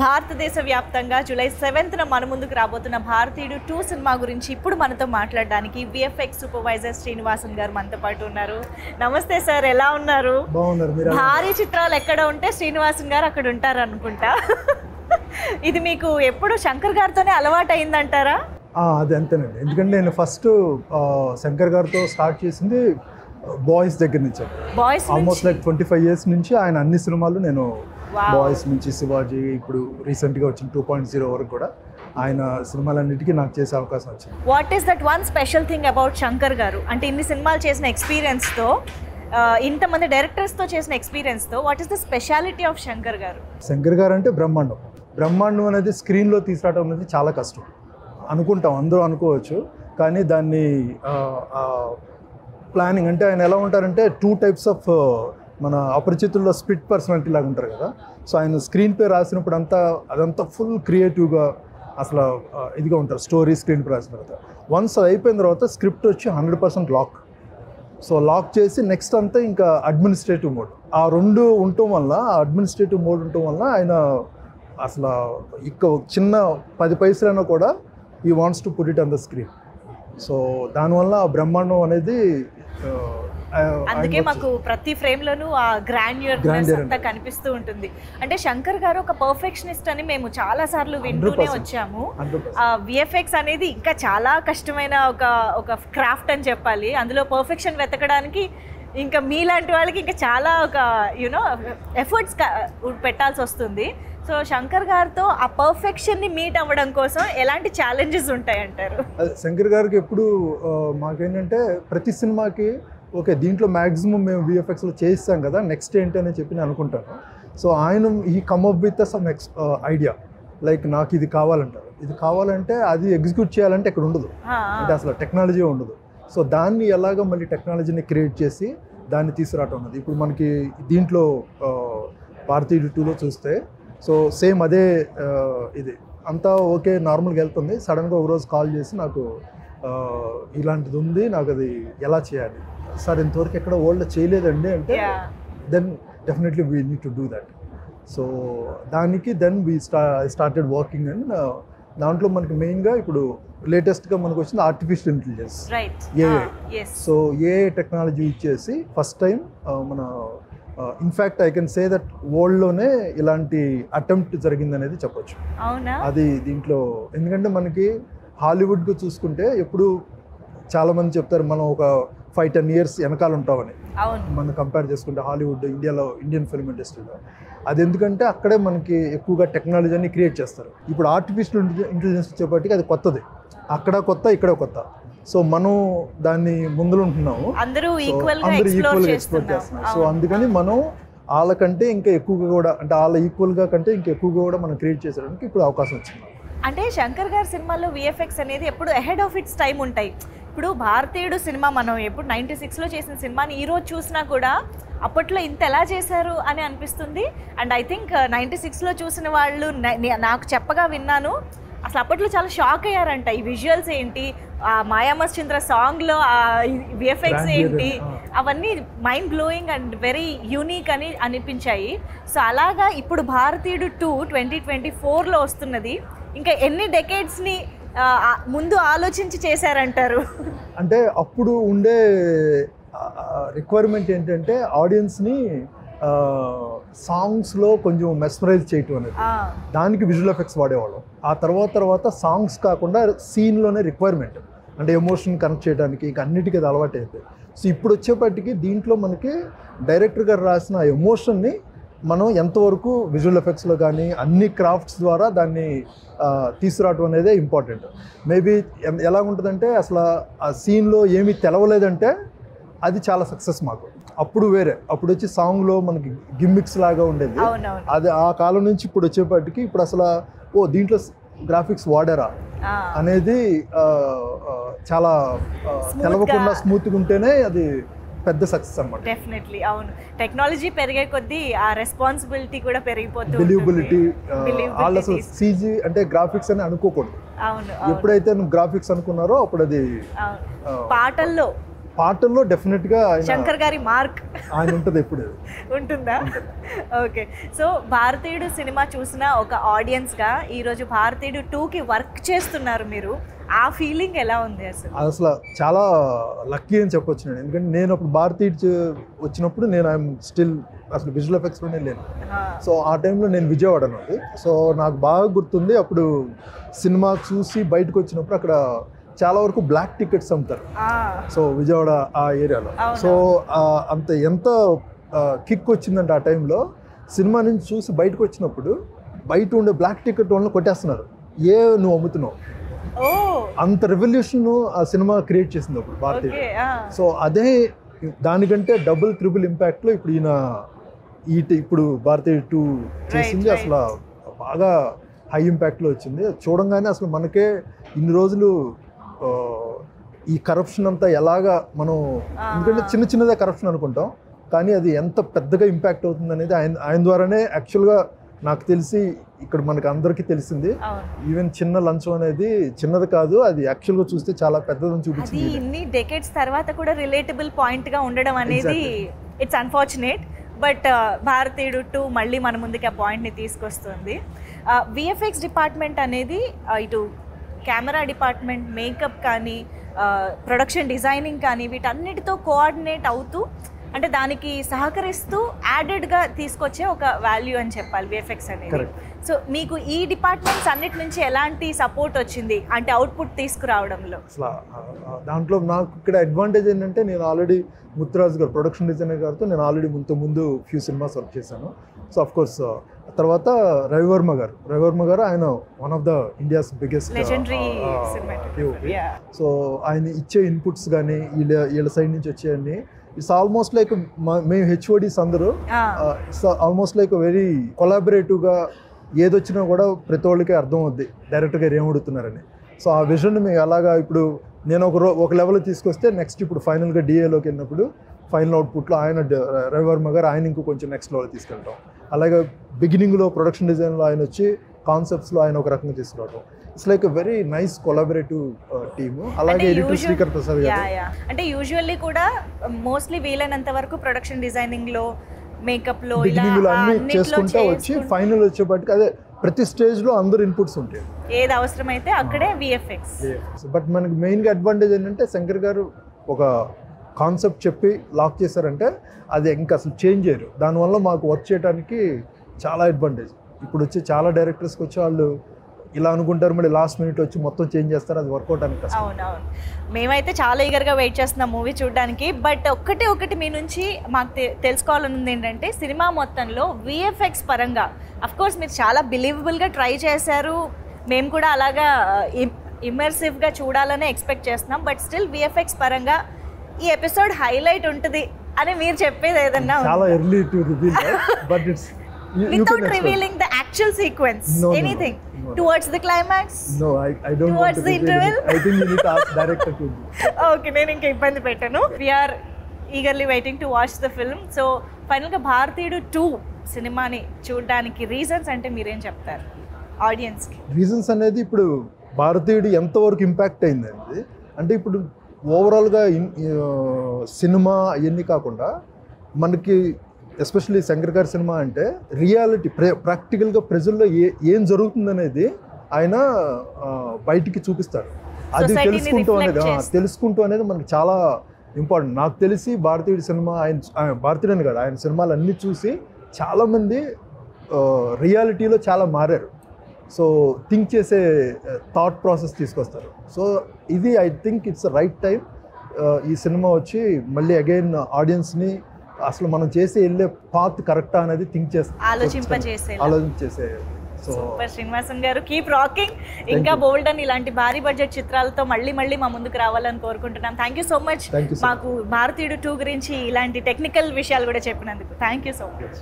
భారతదేశ వ్యాప్తంగా జూలై 7న మన ముందుకు రాబోతున్న భారతీయుడు 2 సినిమా గురించి ఇప్పుడు మనతో మాట్లాడడానికి విఎఫ్ఎక్స్ సూపర్వైజర్ శ్రీనివాసన్ గారు మనతో పాటు ఉన్నారు. నమస్తే సార్, ఎలా ఉన్నారు? భారీ చిత్రాలు ఎక్కడ ఉంటే శ్రీనివాసన్ గారు అక్కడ ఉంటారు అనుకుంటా. ఇది మీకు ఎప్పుడు శంకర్ గారితోనే అలవాటు అయిందంటారా? అది అంతేనండి. ఎందుకంటే నేను ఫస్ట్ శంకర్ గారితో స్టార్ట్ చేసింది బాయ్స్ దగ్గర నుంచి. ఆల్మోస్ట్ లైక్ 25 years నుంచి ఆయన అన్ని సినిమాలు నేను బాయ్స్ నుంచి శివాజీ, ఇప్పుడు రీసెంట్గా వచ్చిన 2.0 వరకు కూడా ఆయన సినిమాలన్నిటికీ నాకు చేసే అవకాశం వచ్చింది. What is that one special thing about Shankar గారు? అంటే ఇన్ని సినిమాలు చేసిన ఎక్స్పీరియన్స్తో, ఇంతమంది డైరెక్టర్స్తో చేసిన ఎక్స్పీరియన్స్తో, what is the speciality of Shankar garu? Shankar గారు అంటే బ్రహ్మాండం అనేది స్క్రీన్లో తీసుకురావడం అనేది చాలా కష్టం అనుకుంటాం, అందరూ అనుకోవచ్చు. కానీ దాన్ని ప్లానింగ్ అంటే ఆయన ఎలా ఉంటారంటే 2 types ఆఫ్ మన అపరిచితుల్లో స్ప్లిట్ పర్సనాలిటీ లాగా ఉంటారు కదా. సో ఆయన స్క్రీన్ పే రాసినప్పుడు అదంతా ఫుల్ క్రియేటివ్గా అసలు ఇదిగా ఉంటారు. స్టోరీ స్క్రీన్ పే రాసిన తర్వాత వన్స్ అది అయిపోయిన తర్వాత స్క్రిప్ట్ వచ్చి 100% లాక్. సో లాక్ చేసి నెక్స్ట్ అంతా ఇంకా అడ్మినిస్ట్రేటివ్ మోడ్, ఆ 2 ఉండటం వల్ల, అడ్మినిస్ట్రేటివ్ మోడ్ ఉండటం వల్ల ఆయన అసలు ఇక చిన్న 10 పైసలైనా కూడా ఈ wants to put it on the screen. So దానివల్ల ఆ బ్రహ్మాండం అనేది అందుకే మాకు ప్రతి ఫ్రేమ్ లోనూ ఆ గ్రాండ్యూర్నెస్ అంతా కనిపిస్తూ ఉంటుంది. అంటే శంకర్ గారు ఒక పర్ఫెక్షనిస్ట్ అని మేము చాలా సార్లు వింటూనే వచ్చాము. విఎఫ్ఎక్స్ అనేది ఇంకా చాలా కష్టమైన ఒక క్రాఫ్ట్ అని చెప్పాలి. అందులో పర్ఫెక్షన్ వెతకడానికి ఇంకా మీలాంటి వాళ్ళకి ఇంకా చాలా ఒక ఎఫర్ట్స్ పెట్టాల్సి వస్తుంది. సో శంకర్ గారితో ఆ పర్ఫెక్షన్ని మీట్ అవ్వడం కోసం ఎలాంటి ఛాలెంజెస్ ఉంటాయంటారు? శంకర్ గారికి ఎప్పుడు మాకేంటంటే ప్రతి సినిమాకి ఓకే దీంట్లో మ్యాక్సిమం మేము విఎఫ్ఎక్స్లో చేయిస్తాం కదా, నెక్స్ట్ ఏంటి అని చెప్పి నేను అనుకుంటాను. సో ఆయన ఈ come up with some idea, like నాకు ఇది కావాలంటారు. ఇది కావాలంటే అది ఎగ్జిక్యూట్ చేయాలంటే ఇక్కడ ఉండదు, అంటే అసలు టెక్నాలజీ ఉండదు. సో దాన్ని ఎలాగ మళ్ళీ టెక్నాలజీని క్రియేట్ చేసి దాన్ని తీసుకురావటం ఉన్నది. ఇప్పుడు మనకి దీంట్లో భారతీయుడు 2లో చూస్తే సో సేమ్ అదే ఇది అంతా ఓకే నార్మల్గా వెళ్తుంది. సడన్గా ఒకరోజు కాల్ చేసి నాకు ఇలాంటిది ఉంది, నాకు అది ఎలా చేయాలి సార్, ఇంతవరకు ఎక్కడ వరల్డ్లో చేయలేదండి అంటే then definitely we need to do that. So దానికి then we started working. And దాంట్లో మనకి మెయిన్గా ఇప్పుడు లేటెస్ట్గా మనకు వచ్చింది artificial intelligence, AI. So AI technology ఇచ్చేసి ఫస్ట్ టైం మన in fact I can say that వరల్డ్లోనే ఇలాంటి అటెంప్ట్ జరిగిందనేది చెప్పొచ్చు. అది దీంట్లో ఎందుకంటే మనకి హాలీవుడ్కు చూసుకుంటే ఎప్పుడు చాలామంది చెప్తారు మనం ఒక 5-10 years వెనకాల ఉంటామని. మనం కంపేర్ చేసుకుంటే హాలీవుడ్ ఇండియన్ ఫిల్మ్ ఇండస్ట్రీలో అది ఎందుకంటే అక్కడే మనకి ఎక్కువగా టెక్నాలజీని క్రియేట్ చేస్తారు. ఇప్పుడు ఆర్టిఫిషియల్ ఇంటెలిజెన్స్ వచ్చేప్పటికి అది కొత్తది, అక్కడ కొత్త ఇక్కడ కొత్త. సో మనం దాన్ని ముందులో ఉంటున్నాము, అందరూ ఈక్వల్గా ఎక్స్ప్లోర్ చేస్తున్నారు. సో అందుకని మనం వాళ్ళకంటే ఇంకా ఎక్కువగా కూడా, అంటే వాళ్ళ ఈక్వల్గా కంటే ఇంకా ఎక్కువగా కూడా మనం క్రియేట్ చేసేయడానికి ఇప్పుడు అవకాశం వచ్చింది. అంటే శంకర్ గారి సినిమాల్లో విఎఫ్ఎక్స్ అనేది ఎప్పుడు అహెడ్ ఆఫ్ ఇట్స్ టైం ఉంటాయి. ఇప్పుడు భారతీయుడు సినిమా మనం ఎప్పుడు 96లో చేసిన సినిమాని ఈరోజు చూసినా కూడా అప్పట్లో ఇంత ఎలా చేశారు అని అనిపిస్తుంది. అండ్ ఐ థింక్ 96లో చూసిన వాళ్ళు నాకు చెప్పగా విన్నాను, అసలు అప్పట్లో చాలా షాక్ అయ్యారంట. ఈ విజువల్స్ ఏంటి, ఆ మాయామశ్చంద్ర సాంగ్లో ఆ విఎఫ్ఎక్స్ ఏంటి, అవన్నీ mind blowing and very unique అని అనిపించాయి. సో అలాగా ఇప్పుడు భారతీయుడు 2 2024లో వస్తున్నది. ఇంకా ఎన్ని డెకేడ్స్ని ముందు ఆలోచించి చేశారంటారు? అంటే అప్పుడు ఉండే రిక్వైర్మెంట్ ఏంటంటే ఆడియన్స్ని సాంగ్స్లో కొంచెం మెస్మరైజ్ చేయటం అనేది, దానికి విజువల్ ఎఫెక్ట్స్ వాడేవాళ్ళం. ఆ తర్వాత సాంగ్స్ కాకుండా సీన్లోనే రిక్వైర్మెంట్, అంటే ఎమోషన్ కనెక్ట్ చేయడానికి ఇంకా అన్నిటికీ అది అలవాటు అయిపోయింది. సో ఇప్పుడు వచ్చేప్పటికి దీంట్లో మనకి డైరెక్టర్ గారు రాసిన ఎమోషన్ని మనం ఎంతవరకు విజువల్ ఎఫెక్ట్స్లో కానీ అన్ని క్రాఫ్ట్స్ ద్వారా దాన్ని తీసుకురావడం అనేది ఇంపార్టెంట్. మేబీ ఎలా ఉంటుందంటే అసలు ఆ సీన్లో ఏమీ తెలవలేదంటే అది చాలా సక్సెస్ మాకు. అప్పుడు వేరే, అప్పుడు వచ్చి సాంగ్లో మనకి గిమ్మిక్స్ లాగా ఉండేది. అది ఆ కాలం నుంచి ఇప్పుడు వచ్చేప్పటికి ఇప్పుడు అసలు దీంట్లో గ్రాఫిక్స్ వాడారా అనేది చాలా తెలవకుండా స్మూత్గా ఉంటేనే అది పెద్ద సక్సెస్ అన్నమాట. డెఫినెట్లీ అవును, టెక్నాలజీ పెరిగే కొద్దీ ఆ రెస్పాన్సిబిలిటీ కూడా పెరిగిపోతుంది. బిలీవబిలిటీ వాళ్ళు అసలు సీజీ అంటే గ్రాఫిక్స్ అని అనుకోకూడదు. ఎప్పుడైతే నువ్వు గ్రాఫిక్స్ అనుకున్నారో అప్పుడు అది పాటల్లో పాటల్లో డెఫినెట్గా శంకర్ గారి మార్క్ ఆయన ఉంటుంది ఎప్పుడు. ఉంటుందా? ఓకే. సో భారతీయుడు సినిమా చూసిన ఒక ఆడియన్స్గా ఈరోజు భారతీయుడు 2కి వర్క్ చేస్తున్నారు మీరు, ఆ ఫీలింగ్ ఎలా ఉంది అసలు? అసలు చాలా లక్కీ అని చెప్పొచ్చు నేను. ఎందుకంటే నేను అప్పుడు భారతీయుడు వచ్చినప్పుడు నేను ఐఎమ్ స్టిల్ అసలు విజువల్ ఎఫెక్ట్స్లోనే లేను. సో ఆ టైంలో నేను విజయవాడ ఉన్నది. సో నాకు బాగా గుర్తుంది, అప్పుడు సినిమా చూసి బయటకు వచ్చినప్పుడు అక్కడ చాలా వరకు బ్లాక్ టికెట్స్ అమ్ముతారు. సో విజయవాడ ఆ ఏరియాలో. సో అంత ఎంత కిక్ వచ్చిందంటే ఆ టైంలో సినిమా నుంచి చూసి బయటకు వచ్చినప్పుడు బయట ఉండే బ్లాక్ టికెట్ వాళ్ళని కొట్టేస్తున్నారు, నువ్వు అమ్ముతున్నావు. అంత రెవల్యూషన్ ఆ సినిమా క్రియేట్ చేసింది అప్పుడు భారతీయుడు. సో అదే దానికంటే డబుల్ ట్రిపుల్ ఇంపాక్ట్లో ఇప్పుడు ఇప్పుడు భారతీయుడు 2 చేసింది. అసలు బాగా హై ఇంపాక్ట్లో వచ్చింది. చూడంగానే అసలు మనకే ఇన్ని రోజులు ఈ కరప్షన్ అంతా ఎలాగా మనం, ఎందుకంటే చిన్న చిన్నదే కరప్షన్ అనుకుంటాం, కానీ అది ఎంత పెద్దగా ఇంపాక్ట్ అవుతుంది అనేది ఆయన ద్వారానే యాక్చువల్గా నాకు తెలిసి ఇక్కడ మనకు అందరికీ తెలిసింది. ఈవెన్ చిన్న లంచం అనేది చిన్నది కాదు, అది యాక్చువల్గా చూస్తే చాలా పెద్దదని చూపించింది. ఇన్ని డెకేడ్స్ తర్వాత కూడా రిలేటబుల్ పాయింట్గా ఉండడం అనేది ఇట్స్ అన్ఫార్చునేట్. బట్ భారతీయుడు 2 మళ్ళీ మన ముందుకి ఆ పాయింట్ని తీసుకొస్తుంది. విఎఫ్ఎక్స్ డిపార్ట్మెంట్ అనేది ఇటు కెమెరా డిపార్ట్మెంట్, మేకప్ కానీ, ప్రొడక్షన్ డిజైనింగ్ కానీ, వీటన్నిటితో కోఆర్డినేట్ అవుతూ, అంటే దానికి సహకరిస్తూ యాడెడ్గా తీసుకొచ్చే ఒక వాల్యూ అని చెప్పాలి విఎఫ్ఎక్స్ అనేది. సో మీకు ఈ డిపార్ట్మెంట్స్ అన్నిటి నుంచి ఎలాంటి సపోర్ట్ వచ్చింది అంటే అవుట్పుట్ తీసుకురావడంలో? అసలు దాంట్లో నాకు ఇక్కడ అడ్వాంటేజ్ ఏంటంటే నేను ఆల్రెడీ ముత్తురాజు గారు ప్రొడక్షన్ డిజైనర్ గారితో నేను ఆల్రెడీ ముందు ఫ్యూ సినిమాస్ వర్క్ చేశాను. సో అఫ్ కోర్స్ తర్వాత రవివర్మ గారు ఆయన one of the India's biggest legendary. So ఆయన ఇచ్చే ఇన్పుట్స్ కానీ వీళ్ళ సైడ్ నుంచి వచ్చేవన్నీ ఇట్స్ ఆల్మోస్ట్ లైక్ మేము హెచ్ఓడీస్ అందరూ ఇట్స్ ఆల్మోస్ట్ లైక్ వెరీ కొలాబరేటివ్గా ఏదొచ్చినా కూడా ప్రతి వాళ్ళకి అర్థం అవుద్ది డైరెక్టర్ గారు ఏం అడుగుతున్నారని. సో ఆ విజన్ మేము అలాగా ఇప్పుడు నేను ఒక లెవెల్ తీసుకొస్తే నెక్స్ట్ ఇప్పుడు ఫైనల్గా డిఏలోకి వెళ్ళినప్పుడు ఫైనల్ అవుట్పుట్లో ఆయన రవివర్మ గారు ఆయన ఇంకో కొంచెం నెక్స్ట్ లెవెల్ తీసుకెళ్ళటం. అలాగే బిగినింగ్లో ప్రొడక్షన్ డిజైన్లో ఆయన వచ్చి కాన్సెప్ట్స్లో ఆయన ఒక రకంగా తీసుకురావడం. It's like a very nice collaborative team. అలాగే ఎడిటర్ శ్రీకర్ ప్రసాద్ గారు అంటే యూజువల్లీ కూడా మోస్ట్లీ వీలైనంత వరకు ప్రొడక్షన్ డిజైనింగ్లో, మేకప్లో బిగినింగ్లో అన్ని చేసుకుంటా వచ్చి ఫైనల్ వచ్చేప్పటికి అదే ప్రతి స్టేజ్లో అందరు ఇన్పుట్స్ ఉంటాయి, ఏది అవసరమైతే అక్కడే విఎఫ్ఎక్స్. బట్ మనకి మెయిన్గా అడ్వాంటేజ్ ఏంటంటే శంకర్ గారు ఒక కాన్సెప్ట్ చెప్పి లాక్ చేశారంటే అది ఇంకా అసలు చేంజ్ చేయరు. దానివల్ల మాకు వర్క్ చేయడానికి చాలా అడ్వాంటేజ్. ఇప్పుడు వచ్చి చాలా డైరెక్టర్స్కి వచ్చి వాళ్ళు ఇలా అనుకుంటారు, మళ్ళీ లాస్ట్ మినిట్ వచ్చి మొత్తం చేంజ్ చేస్తారు, అది వర్కౌట్ అని. అవునవును, మేమైతే చాలా ఈగర్గా వెయిట్ చేస్తున్నాం మూవీ చూడడానికి. బట్ ఒకటి మీ నుంచి మాకు తెలుసుకోవాలనుంది ఏంటంటే సినిమా మొత్తంలో విఎఫ్ఎక్స్ పరంగా అఫ్కోర్స్ మీరు చాలా బిలీవబుల్గా ట్రై చేశారు, మేము కూడా అలాగా ఇమర్సివ్గా చూడాలనే ఎక్స్పెక్ట్ చేస్తున్నాం. బట్ స్టిల్ విఎఫ్ఎక్స్ పరంగా ఈ ఎపిసోడ్ హైలైట్ ఉంటుంది అని మీరు చెప్పేది ఏదన్నా చాలా early to reveal, but it's without revealing the actual sequence, anything towards the climax? No, I don't want to the interval? I think you need to ask director to. Okay, నేను ఇంకా ఇబ్బంది పెట్టను. We are eagerly waiting to watch the film. So ఫైనల్గా భారతీయుడు 2 సినిమాని చూడడానికి reasons అంటే మీరేం చెప్తారు ఆడియన్స్కి? రీజన్స్ అనేది ఇప్పుడు భారతీయుడు ఎంతవరకు ఇంపాక్ట్ అయిందండి అంటే ఇప్పుడు ఓవరాల్గా సినిమా ఇవన్నీ కాకుండా మనకి ఎస్పెషల్లీ శంకర్ గారి సినిమా అంటే రియాలిటీ ప్రాక్టికల్గా ప్రజల్లో ఏం జరుగుతుందనేది ఆయన బయటికి చూపిస్తారు. అది తెలుసుకుంటూ అనేది మనకి చాలా ఇంపార్టెంట్. నాకు తెలిసి భారతీయుడి సినిమా భారతీయుడని కాదు, ఆయన సినిమాలు అన్నీ చూసి చాలామంది రియాలిటీలో చాలా మారారు. సో థింక్ చేసే థాట్ ప్రాసెస్ తీసుకొస్తారు. సో ఇది I think it's right time ఈ సినిమా వచ్చి మళ్ళీ అగైన్ ఆడియన్స్ని అసలు మనం చేసి వెళ్ళే పాత్ కరెక్టా అనేది థింక్ ఆలోచించేసే. సూపర్ శ్రీనివాసన్ గారు, కీప్ రాకింగ్. ఇంకా బోల్డ్ అని ఇలాంటి భారీ బడ్జెట్ చిత్రాలతో మళ్ళీ మా ముందుకు రావాలని కోరుకుంటున్నాం. థ్యాంక్ యూ సో మచ్ మాకు భారతీయుడు 2 గురించి ఇలాంటి టెక్నికల్ విషయాలు కూడా చెప్పినందుకు. Thank you so much.